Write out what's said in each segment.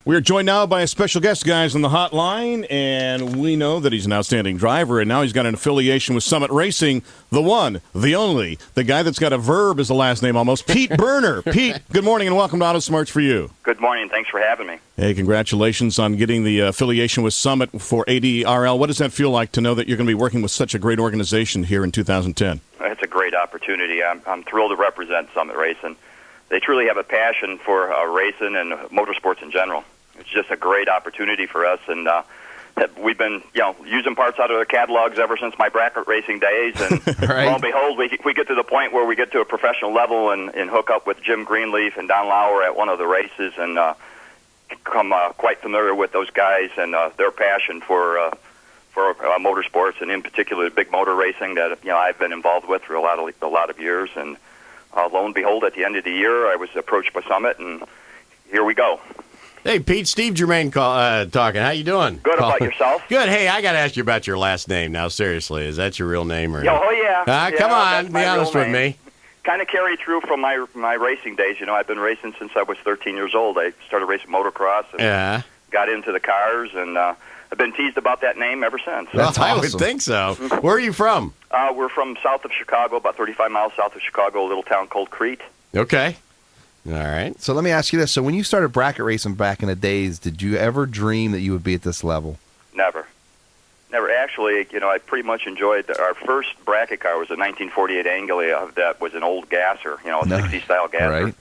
We are joined now by a special guest, guys, on the hotline, and we know that he's an outstanding driver, and now he's got an affiliation with Summit Racing, the one, the only, the guy that's got a verb as a last name almost, Pete Berner. Pete, good morning and welcome to Auto Smarts for you. Good morning. Thanks for having me. Hey, congratulations on getting the affiliation with Summit for ADRL. What does that feel like to know that you're going to be working with such a great organization here in 2010? It's a great opportunity. I'm thrilled to represent Summit Racing. They truly have a passion for racing and motorsports in general. It's just a great opportunity for us, and we've been, using parts out of their catalogs ever since my bracket racing days. And Right. lo and behold, we get to the point where we get to a professional level and hook up with Jim Greenleaf and Don Lauer at one of the races, and become quite familiar with those guys and their passion for motorsports, and in particular big motor racing that I've been involved with for a lot of years. And lo and behold, at the end of the year, I was approached by Summit, and here we go. Hey, Pete, Steve Germain talking. How you doing? Good. About yourself? Good. Hey, I got to ask you about your last name now. Seriously, is that your real name? Or Oh, yeah. Come on, be honest with me. Kind of carried through from my racing days. I've been racing since I was 13 years old. I started racing motocross and got into the cars, and I've been teased about that name ever since. That's awesome. I would think so. Where are you from? We're from south of Chicago, about 35 miles south of Chicago, a little town called Crete. Okay. All right. So let me ask you this. So when you started bracket racing back in the days, did you ever dream that you would be at this level? Never. Actually, I pretty much enjoyed our first bracket car was a 1948 Anglia that was an old gasser, a 60-style gasser. Right.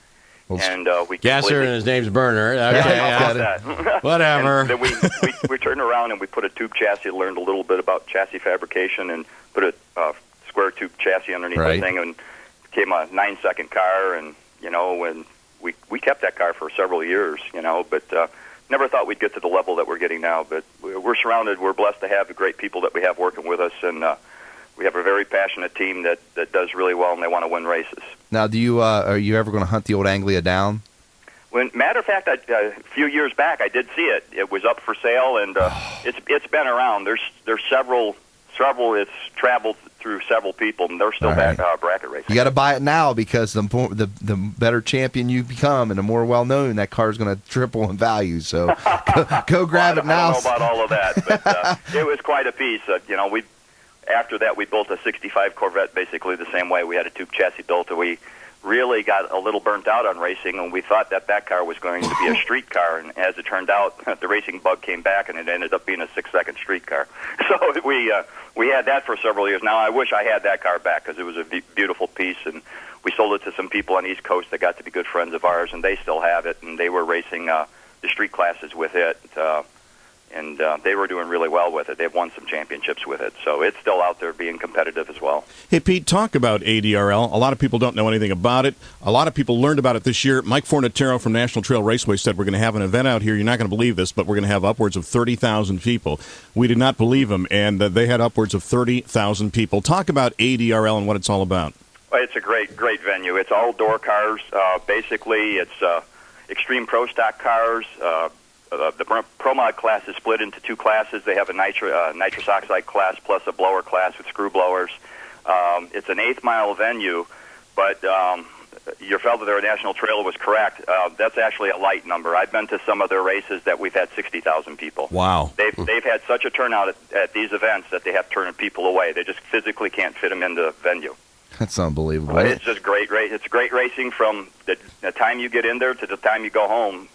And we Gasser, and his name's Berner. Okay, that. Whatever. And then we turned around and we put a tube chassis, learned a little bit about chassis fabrication, and put a square tube chassis underneath the thing, and became a 9-second car. And and we kept that car for several years, but never thought we'd get to the level that we're getting now. But we're blessed to have the great people that we have working with us, and we have a very passionate team that does really well, and they want to win races. Now, are you ever going to hunt the old Anglia down? Matter of fact, a few years back, I did see it. It was up for sale, and it's been around. There's several. It's traveled through several people, and they're still back bracket racing. You got to buy it now, because the better champion you become and the more well-known, that car is going to triple in value. So go grab it now. I don't know about all of that, but it was quite a piece. After that, we built a 65 Corvette basically the same way. We had a tube chassis built, and we really got a little burnt out on racing, and we thought that car was going to be a street car, and as it turned out, the racing bug came back, and it ended up being a 6-second street car. So we had that for several years. Now, I wish I had that car back, because it was a beautiful piece, and we sold it to some people on the East Coast that got to be good friends of ours, and they still have it, and they were racing the street classes with it, and they were doing really well with it. They've won some championships with it, so it's still out there being competitive as well. Hey, Pete, talk about ADRL. A lot of people don't know anything about it. A lot of people learned about it this year. Mike Fornatero from National Trail Raceway said we're going to have an event out here. You're not going to believe this, but we're going to have upwards of 30,000 people. We did not believe him, and they had upwards of 30,000 people. Talk about ADRL and what it's all about. Well, it's a great venue. It's all-door cars. Basically, it's extreme pro stock cars. The Pro Mod class is split into two classes. They have a nitrous oxide class plus a blower class with screw blowers. It's an 8-mile venue, but your fellow there at National Trail was correct. That's actually a light number. I've been to some of their races that we've had 60,000 people. Wow. They've had such a turnout at these events that they have to turn people away. They just physically can't fit them in the venue. That's unbelievable. But it's just great. It's great racing from the time you get in there to the time you go home.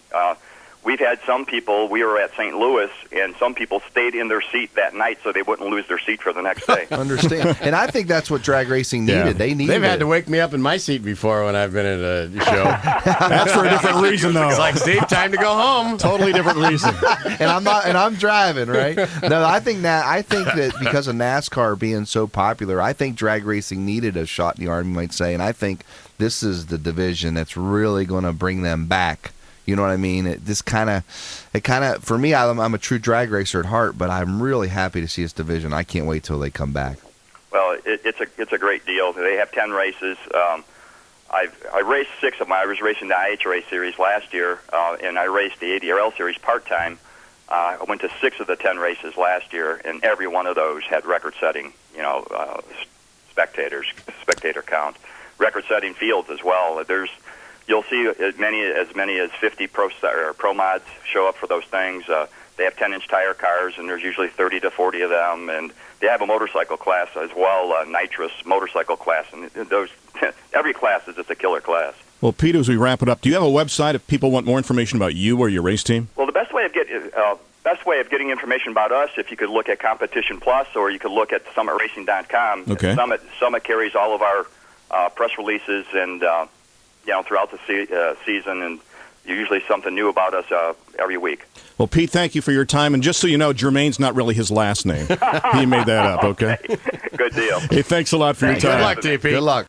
We've had some people, we were at St. Louis, and some people stayed in their seat that night so they wouldn't lose their seat for the next day. Understand. And I think that's what drag racing needed. Yeah. They've had to wake me up in my seat before when I've been at a show. That's for a different reason, though. It's like, Steve, time to go home. Totally different reason. And I'm driving, right? No, I think that because of NASCAR being so popular, I think drag racing needed a shot in the arm, you might say, and I think this is the division that's really going to bring them back. You know what I mean? For me, I'm a true drag racer at heart, but I'm really happy to see this division. I can't wait till they come back. Well, it's a great deal. They have 10 races. I raced 6 of them. I was racing the IHRA series last year, and I raced the ADRL series part-time. I went to 6 of the 10 races last year, and every one of those had record-setting, spectator count, record-setting fields as well. you'll see as many as 50 pro mods show up for those things. They have 10-inch tire cars, and there's usually 30 to 40 of them. And they have a motorcycle class as well, nitrous motorcycle class. And those every class is just a killer class. Well, Pete, as we wrap it up, do you have a website if people want more information about you or your race team? Well, the best way of getting information about us, if you could look at Competition Plus, or you could look at SummitRacing.com. Okay. Summit carries all of our press releases and throughout the season, and usually something new about us every week. Well, Pete, thank you for your time. And just so you know, Germain's not really his last name. He made that up, okay? Good deal. Hey, thanks a lot for your time. Good luck to you, Pete. Good luck.